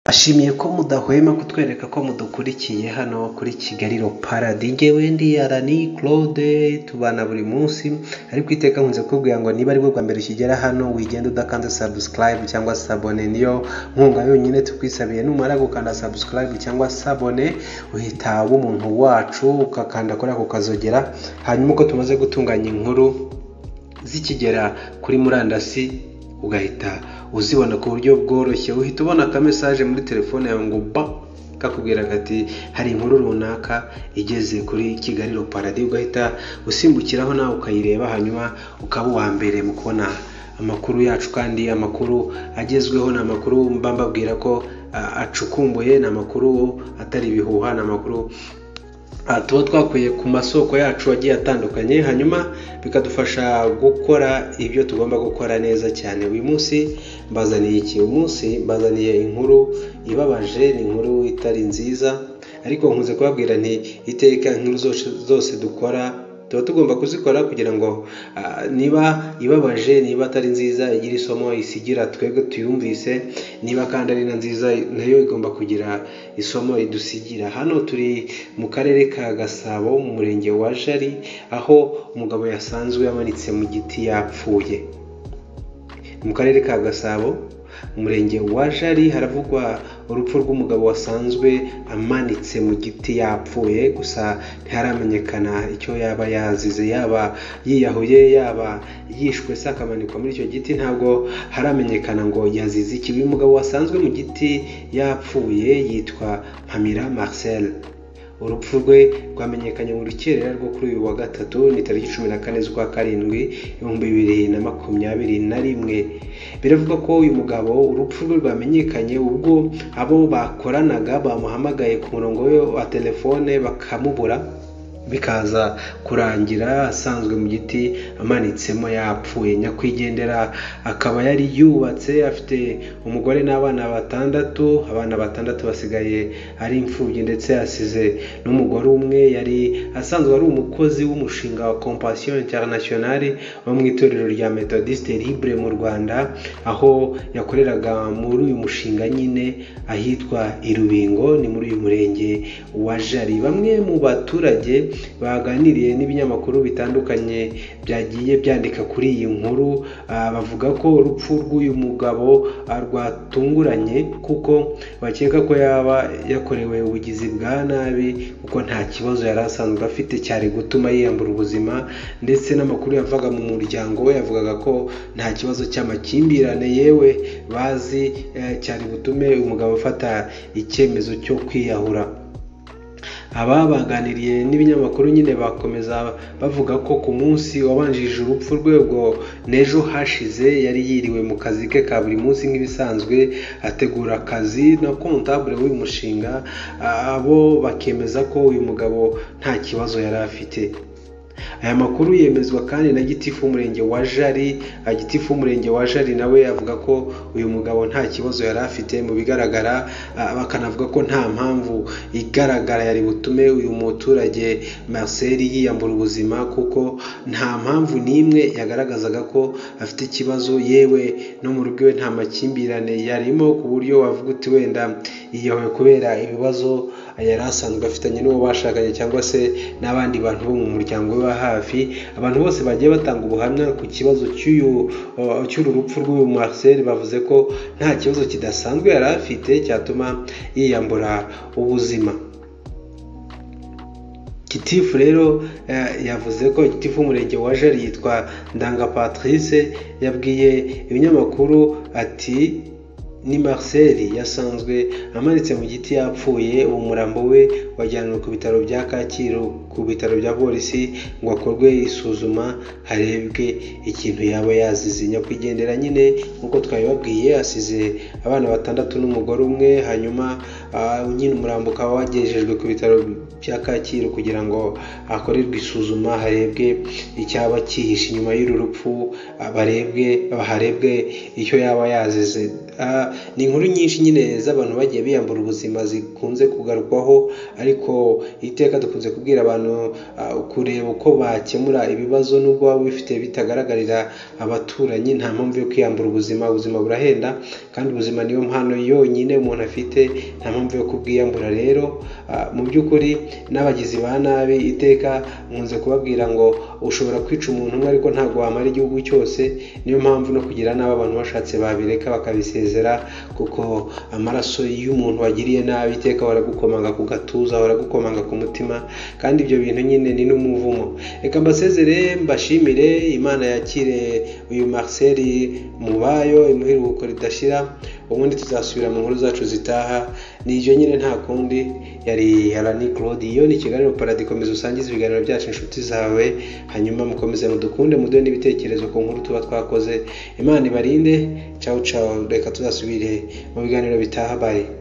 Ashimiye ko mudahwema kutwereka ko mudukurikiye hano kuri Kigali Paradis. Njyewe ndi Arani Claude, tubana buri munsi, ariko iteka nkunze kubwira ngo niba ari bwo bwa mbere ukigera hano wigenda udakanze subscribe cyangwa sabone, niyo nkunga yonyine tukwisabiye. Numara gukanda subscribe cyangwa sabone uhita umuntu wacu ukakanda kuri ako kazogera, hanyuma uko tumaze gutunganya inkuru zikigera kuri murandasi ugahita uzibona ku buryo bworoshye. Uhita ubona ka message muri telefone yawe ngo ba kakubwira ati hari inkuru runaka igeze kuri Kigali Paradis, ugahita usimbukiraho nawe ukayireba, hanyuma ukaba uwa mbere mu kubona amakuru yacu. Kandi amakuru agezweho na amakuru mbabwira ko acukumbuye, na amakuru atari ibihuha, na amakuru tuba twakuye ku masoko yacu agiye atandukanye, hanyuma bikadufasha gukora ibyo tugomba gukora neza cyane. Uyu munsi mbazaniye iki? Uyu munsi mbazaniye inkuru ibabaje, ni inkuru itari nziza, ariko nkunze kubabwira nti iteka inkuru zose dukora tuba tugomba kuzikora kugira ngo niba ibabaje, niba atari nziza, igira isomo isigira twebwe tuyumvise, niba kandi ari na nziza nayo igomba kugira isomo idusigira. Hano turi mu karere ka Gasabo mu murenge wa Jari, aho umugabo yasanzwe yamanitse mu giti yapfuye. Mu karere ka Gasabo umurenge wa Jari haravugwa urupfu rw'umugabo wasanzwe amanitse mu giti yapfuye, gusa ntiharamenyekana icyo yaba yazize, yaba yiyahuye, yaba yishwe se akamanikwa muri icyo giti, ntabwo haramenyekana ngo yazize iki. Uyu mugabo wasanzwe mu giti yapfuye yitwa Mpamira Marcel. Urupfu rwe rwamenyekanye mu rukerera rwo kuri uyu wa gatatu, ni tariki 14 z'ukwa karindwi 2021. Biravuga ko uyu mugabo urupfu rwe rwamenyekanye ubwo abo bakoranaga bamuhamagaye ku murongo we wa telefone bakamubura, bikaza kurangira asanzwe mu giti amanitsemo yapfuye. Nyakwigendera akaba yari yubatse, afite umugore n'abana batandatu. Abana batandatu basigaye ari imfubyi, ndetse asize n'umugore umwe. Yari asanzwe ari umukozi w'umushinga wa Compassion Internationale wo mu itorero rya Methodiste Libre mu Rwanda, aho yakoreraga muri uyu mushinga nyine ahitwa Irubingo, ni muri uyu murenge wa Jari. Bamwe mu baturage baganiriye n'ibinyamakuru bitandukanye byagiye byandika kuri iyi nkuru, bavuga ko urupfu rw'uyu mugabo rwatunguranye, kuko bakeka ko yaba yakorewe ubugizi bwa nabi, kuko nta kibazo yari asanzwe afite cyari gutuma yiyambura ubuzima. Ndetse n'amakuru yavaga mu muryango we yavugaga ko nta kibazo cy'amakimbirane yewe bazi cyari gutume umugabo afata icyemezo cyo kwiyahura. Aba baganiriye n'ibinyamakuru nyine bakomeza bavuga ko ku munsi wabanjije urupfu rwe, ubwo n'ejo hashize, yari yiriwe mu kazi ke ka buri munsi nk'ibisanzwe ategura akazi na comptable w'uyu mushinga. Abo bakemeza ko uyu mugabo nta kibazo yari afite. Aya makuru yemezwa kandi na gitifu w'umurenge wa Jari. Gitifu w'umurenge wa Jari nawe avuga ko uyu mugabo nta kibazo yari afite. Mu bigaragara bakanavuga ko nta mpamvu igaragara yari butume uyu muturage Marcel yiyambura ubuzima, kuko nta mpamvu n'imwe yagaragazaga ko afite ikibazo. Yewe no mu rugo iwe nta makimbirane yarimo, ku buryo wavuga uti wenda yiyahuye kubera ibibazo yari asanzwe afitanye n'uwo bashakanye cyangwa se n'abandi bantu bo mu muryango we wa hafi. Abantu bose bagiye batanga ubuhamya ku kibazo cy'uru rupfu rw'uyu Marcel, bavuze ko nta kibazo kidasanzwe yari afite cyatuma yiyambura ubuzima. Gitifu rero yavuze ko gitifu w'umurenge wa Jari yitwa Ndanga Patrice yabwiye ibinyamakuru ati ni Marcel yasanzwe amanitse mu giti yapfuye. Umurambo we wajyanwe ku bitaro bya Kacyiru, ku bitaro bya polisi, ngo akorwe isuzuma harebwe ikintu yaba yazize. Nyakwigendera nyine nk'uko twabibabwiye asize abana batandatu n'umugore umwe, hanyuma nyine umurambo ukaba wagejejwe ku bitaro bya Kacyiru kugira ngo akorerwe isuzuma harebwe icyaba cyihishe inyuma y'uru rupfu, harebwe icyo yaba yazize. ni inkuru nyinshi nyine z'abantu bagiye biyambura ubuzima zikunze kugarukwaho, ariko iteka dukunze kubwira abantu kureba uko bakemura ibibazo nubwo waba bifite bitagaragarira abaturanyi. Nta mpamvu yo kwiyambura ubuzima burahenda kandi ubuzima niyo mpano yonyine umuntu afite, nta mpamvu yo kubwiyambura. Rero mu by'ukuri n'abagizi ba nabi iteka nkunze kubabwira ngo ushobora kwica umuntu umwe ariko ntabwo wamara igihugu cyose. Niyo mpamvu no kugira nabi abantu bashatse babireka bakabisezera, kuko amaraso y'umuntu wagiriye nabi iteka waragukomanga ku gatuza, waragukomanga ku mutima, kandi ibyo bintu nyine ni n'umuvumo. Reka mbasezere mbashimire, Imana yakire uyu Marcel Mubayo, imuhe iruhuko ridashira, ubundi tuzasubira mu nkuru zacu zitaha. Nibyo nyine nta kundi. Yari Alani Claude, iyo ni ikiganiro Paradis. Komeza usangiza ibiganiro byacu inshuti zawe, hanyuma mukomeze mudukunde, muduhe n'ibitekerezo ku nkuru tuba twakoze. Imana ibarinde. Ciao ciao, reka tuzasubire mu biganiro bitaha. Bye.